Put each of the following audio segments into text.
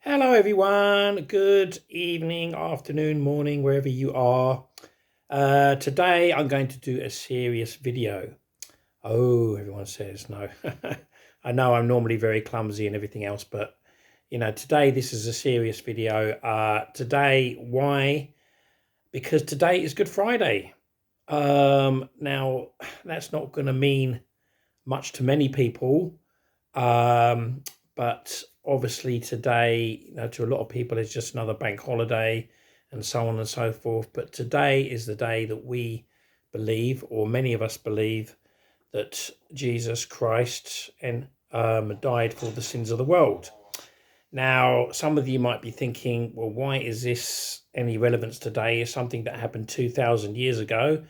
Hello, everyone. Good evening, afternoon, morning, wherever you are. Today, I'm going to do a serious video. Oh, everyone says no. I know I'm normally very clumsy and everything else, but today this is a serious video. Today, why? Because today is Good Friday. Now, that's not going to mean much to many people. Um, but obviously today, to a lot of people, it's just another bank holiday and so on and so forth. But today is the day that we believe, or many of us believe, that Jesus Christ died for the sins of the world. Now, some of you might be thinking, well, why is this any relevance today? It's something that happened 2,000 years ago.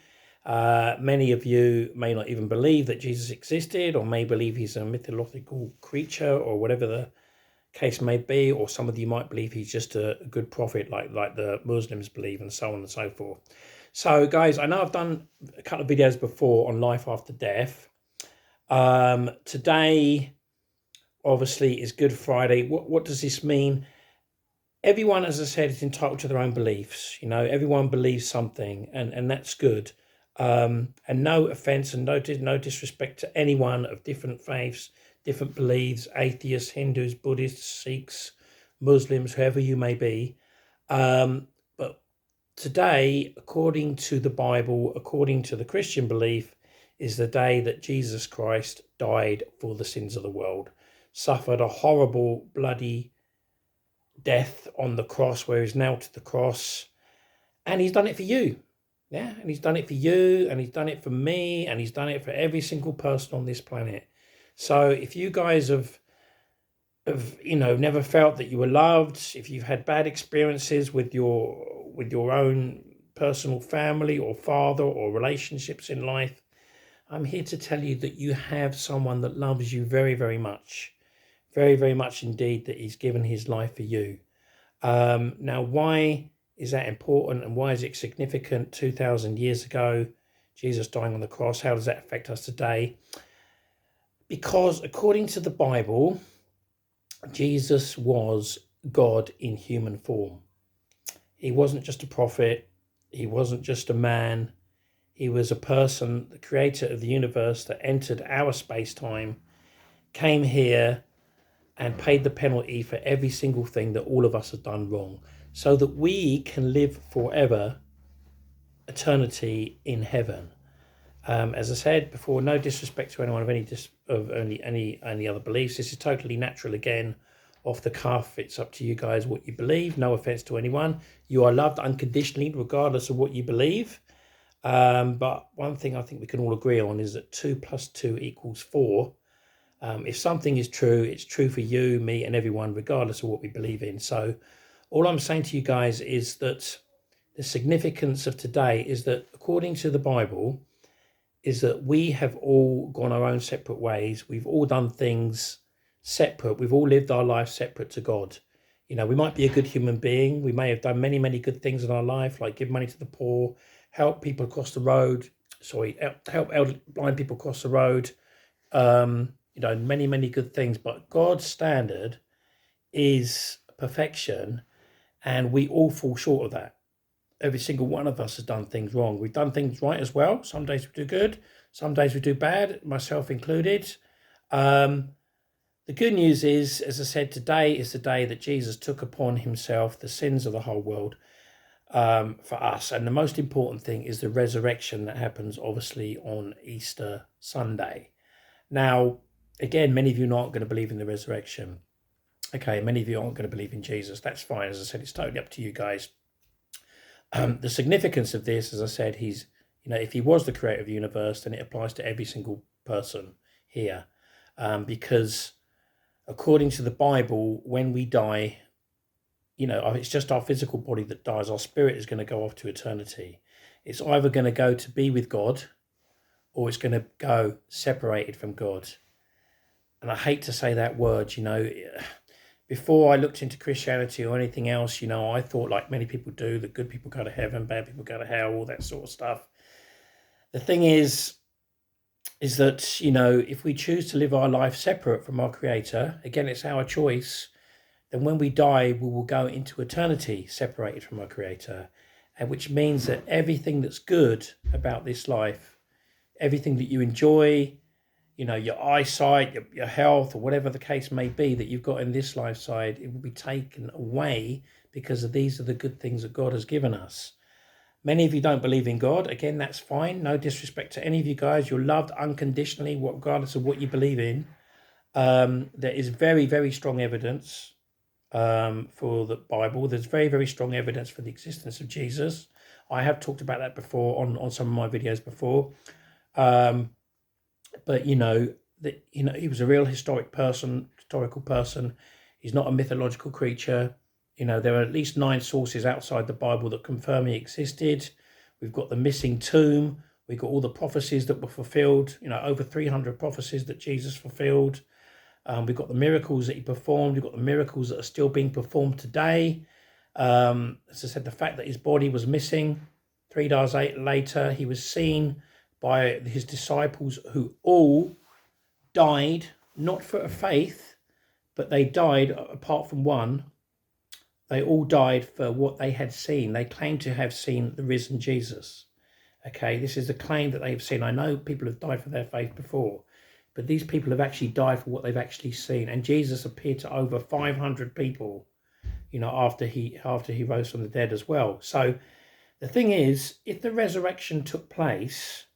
Many of you may not even believe that Jesus existed, or may believe he's a mythological creature, or whatever the case may be, or some of you might believe he's just a good prophet, like the Muslims believe, and so on and so forth. So, guys, I know I've done a couple of videos before on life after death. Today, obviously, is Good Friday. What does this mean? Everyone, as I said, is entitled to their own beliefs. Everyone believes something, and that's good. And no offense and no disrespect to anyone of different faiths, different beliefs, atheists, Hindus, Buddhists, Sikhs, Muslims, whoever you may be. But today, according to the Bible, according to the Christian belief, is the day that Jesus Christ died for the sins of the world, suffered a horrible, bloody death on the cross, where he's nailed to the cross, and he's done it for you. Yeah, and he's done it for you, and he's done it for me, and he's done it for every single person on this planet. So if you guys have never felt that you were loved, if you've had bad experiences with your own personal family or father or relationships in life, I'm here to tell you that you have someone that loves you very, very much. Very, very much indeed, that he's given his life for you. Now, why is that important, and why is it significant 2,000 years ago, Jesus dying on the cross? How does that affect us today? Because according to the Bible, Jesus was God in human form. He wasn't just a prophet. He wasn't just a man. He was a person, the creator of the universe, that entered our space-time, came here, and paid the penalty for every single thing that all of us have done wrong, so that we can live forever, eternity in heaven. As I said before, no disrespect to anyone of any other beliefs. This is totally natural again, off the cuff. It's up to you guys what you believe. No offense to anyone. You are loved unconditionally, regardless of what you believe. But one thing I think we can all agree on is that 2 + 2 = 4. If something is true, it's true for you, me, and everyone, regardless of what we believe in. So all I'm saying to you guys is that the significance of today is that, according to the Bible, is that we have all gone our own separate ways. We've all done things separate. We've all lived our life separate to God. We might be a good human being. We may have done many, many good things in our life, like give money to the poor, help people across the road. Help elderly blind people across the road. Many, many good things. But God's standard is perfection, and we all fall short of that. Every single one of us has done things wrong. We've done things right as well. Some days we do good, some days we do bad, myself included. The good news is, as I said, today is the day that Jesus took upon himself the sins of the whole world, for us. And the most important thing is the resurrection that happens, obviously, on Easter Sunday. Now, again, many of you aren't going to believe in the resurrection. Okay, many of you aren't going to believe in Jesus. That's fine. As I said, it's totally up to you guys. The significance of this, as I said, if he was the creator of the universe, then it applies to every single person here. Because according to the Bible, when we die, it's just our physical body that dies. Our spirit is going to go off to eternity. It's either going to go to be with God, or it's going to go separated from God. And I hate to say that word, before I looked into Christianity or anything else, I thought, like many people do, that good people go to heaven, bad people go to hell, all that sort of stuff. The thing is that, if we choose to live our life separate from our creator, again, it's our choice then when we die, we will go into eternity separated from our Creator, and which means that everything that's good about this life, everything that you enjoy, your eyesight, your health, or whatever the case may be that you've got in this life side, it will be taken away because these are the good things that God has given us. Many of you don't believe in God. Again, that's fine. No disrespect to any of you guys. You're loved unconditionally, regardless of what you believe in. There is very, very strong evidence for the Bible. There's very, very strong evidence for the existence of Jesus. I have talked about that before on some of my videos before. But he was a real historical person. He's not a mythological creature. There are at least 9 sources outside the Bible that confirm he existed. We've got the missing tomb. We've got all the prophecies that were fulfilled. Over 300 prophecies that Jesus fulfilled. We've got the miracles that he performed. We've got the miracles that are still being performed today. As I said, the fact that his body was missing. 3 days later, he was seen by his disciples, who all died, not for a faith, but they died, apart from one, they all died for what they had seen. They claimed to have seen the risen Jesus. Okay, this is the claim that they've seen. I know people have died for their faith before, but these people have actually died for what they've actually seen. And Jesus appeared to over 500 people, after he rose from the dead as well. So the thing is, if the resurrection took place,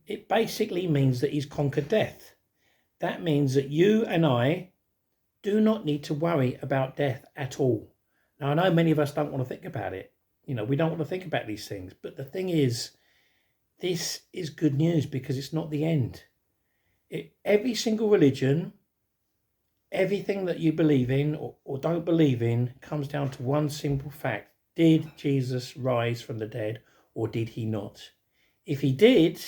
it basically means that he's conquered death. That means that you and I do not need to worry about death at all. Now, I know many of us don't want to think about it. We don't want to think about these things. But the thing is, this is good news because it's not the end. Every single religion, everything that you believe in or don't believe in comes down to one simple fact. Did Jesus rise from the dead or did he not? If he did,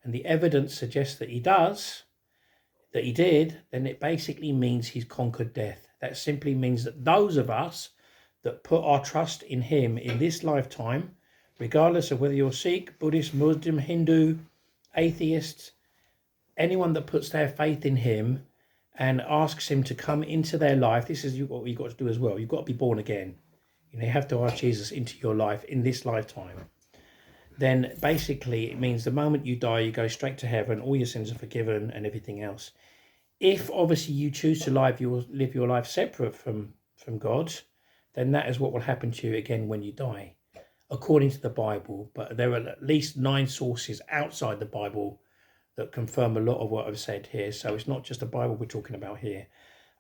and the evidence suggests that he did, then it basically means he's conquered death. That simply means that those of us that put our trust in him in this lifetime, regardless of whether you're Sikh, Buddhist, Muslim, Hindu, atheist, anyone that puts their faith in him and asks him to come into their life, this is what you've got to do as well. You've got to be born again. You have to ask Jesus into your life in this lifetime. Then basically it means the moment you die, you go straight to heaven, all your sins are forgiven and everything else. If obviously you choose to live your life separate from God, then that is what will happen to you again when you die, according to the Bible. But there are at least 9 sources outside the Bible that confirm a lot of what I've said here. So it's not just the Bible we're talking about here.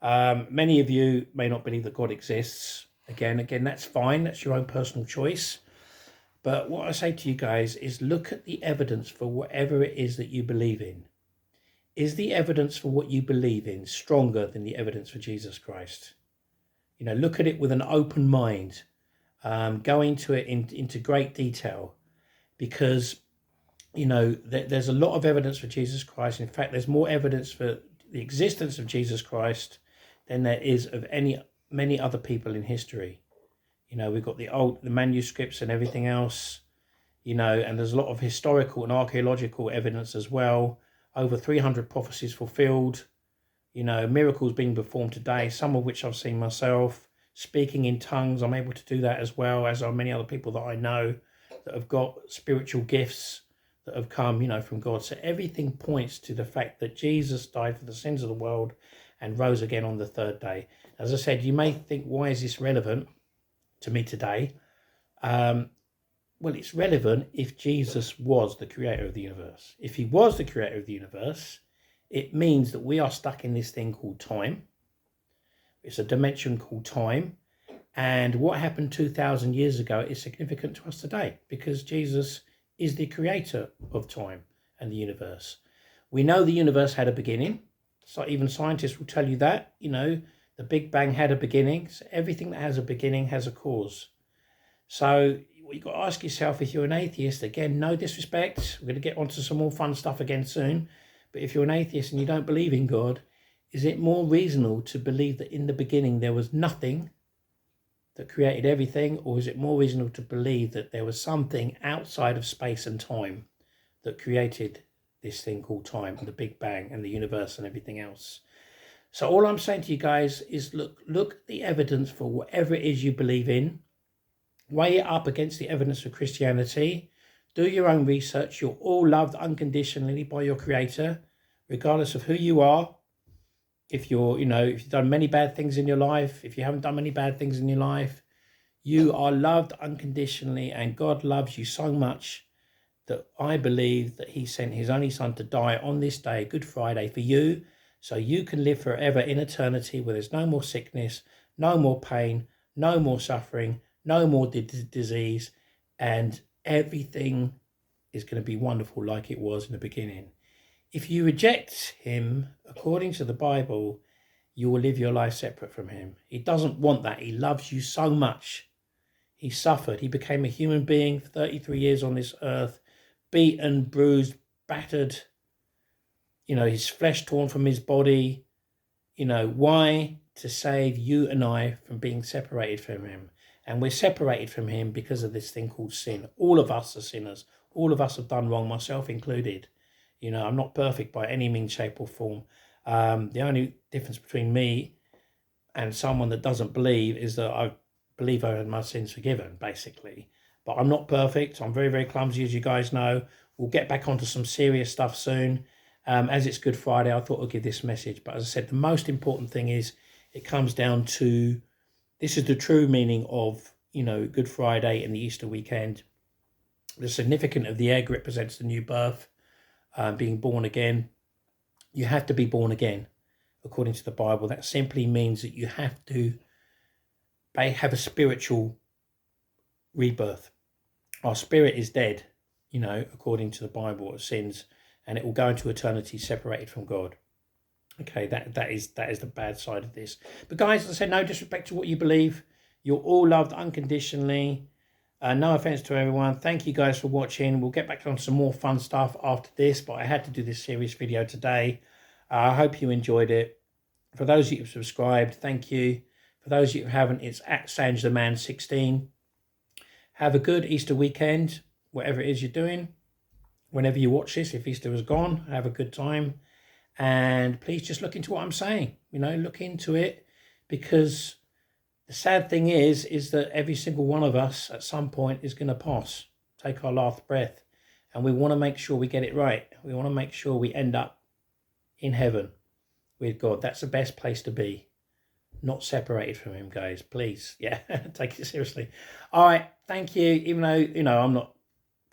Many of you may not believe that God exists. Again, that's fine. That's your own personal choice. But what I say to you guys is look at the evidence for whatever it is that you believe in. Is the evidence for what you believe in stronger than the evidence for Jesus Christ? Look at it with an open mind. Go into it into great detail, because, there's a lot of evidence for Jesus Christ. In fact, there's more evidence for the existence of Jesus Christ than there is of many other people in history. We've got the manuscripts and everything else, and there's a lot of historical and archaeological evidence as well. Over 300 prophecies fulfilled, miracles being performed today, some of which I've seen myself. Speaking in tongues, I'm able to do that as well, as are many other people that I know that have got spiritual gifts that have come, from God. So everything points to the fact that Jesus died for the sins of the world and rose again on the 3rd day. As I said, you may think, why is this relevant to me today? Well, it's relevant if Jesus was the creator of the universe. If he was the creator of the universe, it means that we are stuck in this thing called time. It's a dimension called time. And what happened 2,000 years ago is significant to us today, because Jesus is the creator of time and the universe. We know the universe had a beginning. So even scientists will tell you that, the Big Bang had a beginning. So everything that has a beginning has a cause. So you've got to ask yourself, if you're an atheist, again, no disrespect, we're going to get onto some more fun stuff again soon, but if you're an atheist and you don't believe in God, is it more reasonable to believe that in the beginning there was nothing that created everything, or is it more reasonable to believe that there was something outside of space and time that created this thing called time, the Big Bang and the universe and everything else? So all I'm saying to you guys is look at the evidence for whatever it is you believe in. Weigh it up against the evidence of Christianity. Do your own research. You're all loved unconditionally by your Creator, regardless of who you are. If you're, if you've done many bad things in your life, if you haven't done many bad things in your life, you are loved unconditionally, and God loves you so much that I believe that he sent his only son to die on this day, Good Friday, for you, so you can live forever in eternity where there's no more sickness, no more pain, no more suffering, no more disease, and everything is going to be wonderful like it was in the beginning. If you reject him, according to the Bible, you will live your life separate from him. He doesn't want that. He loves you so much. He suffered. He became a human being for 33 years on this earth, beaten, bruised, battered, his flesh torn from his body. Why? To save you and I from being separated from him. And we're separated from him because of this thing called sin. All of us are sinners. All of us have done wrong, myself included. I'm not perfect by any means, shape or form. The only difference between me and someone that doesn't believe is that I believe I had my sins forgiven, basically. But I'm not perfect. I'm very, very clumsy, as you guys know. We'll get back onto some serious stuff soon. As it's Good Friday, I thought I'd give this message. But as I said, the most important thing is it comes down to, this is the true meaning of, Good Friday and the Easter weekend. The significance of the egg represents the new birth, being born again. You have to be born again, according to the Bible. That simply means that you have to have a spiritual rebirth. Our spirit is dead, according to the Bible, of sins, and it will go into eternity separated from God. Okay, that is the bad side of this. But guys, as I said, no disrespect to what you believe. You're all loved unconditionally. No offense to everyone. Thank you guys for watching. We'll get back on some more fun stuff after this, but I had to do this serious video today. I hope you enjoyed it. For those of you who've subscribed, thank you. For those of you who haven't, it's at SangeTheMan16. Have a good Easter weekend, whatever it is you're doing. Whenever you watch this, if Easter is gone, have a good time. And please just look into what I'm saying. Look into it, because the sad thing is that every single one of us at some point is going to pass, take our last breath. And we want to make sure we get it right. We want to make sure we end up in heaven with God. That's the best place to be. Not separated from him, guys. Please. Yeah, take it seriously. All right. Thank you. Even though, I'm not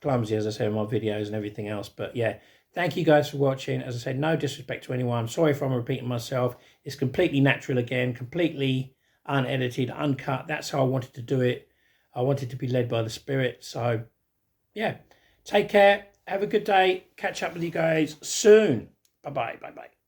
clumsy, as I say in my videos and everything else. But yeah, thank you guys for watching. As I said, no disrespect to anyone. I'm sorry if I'm repeating myself. It's completely natural again, completely unedited, uncut. That's how I wanted to do it. I wanted to be led by the Spirit. So yeah, take care. Have a good day. Catch up with you guys soon. Bye-bye. Bye-bye.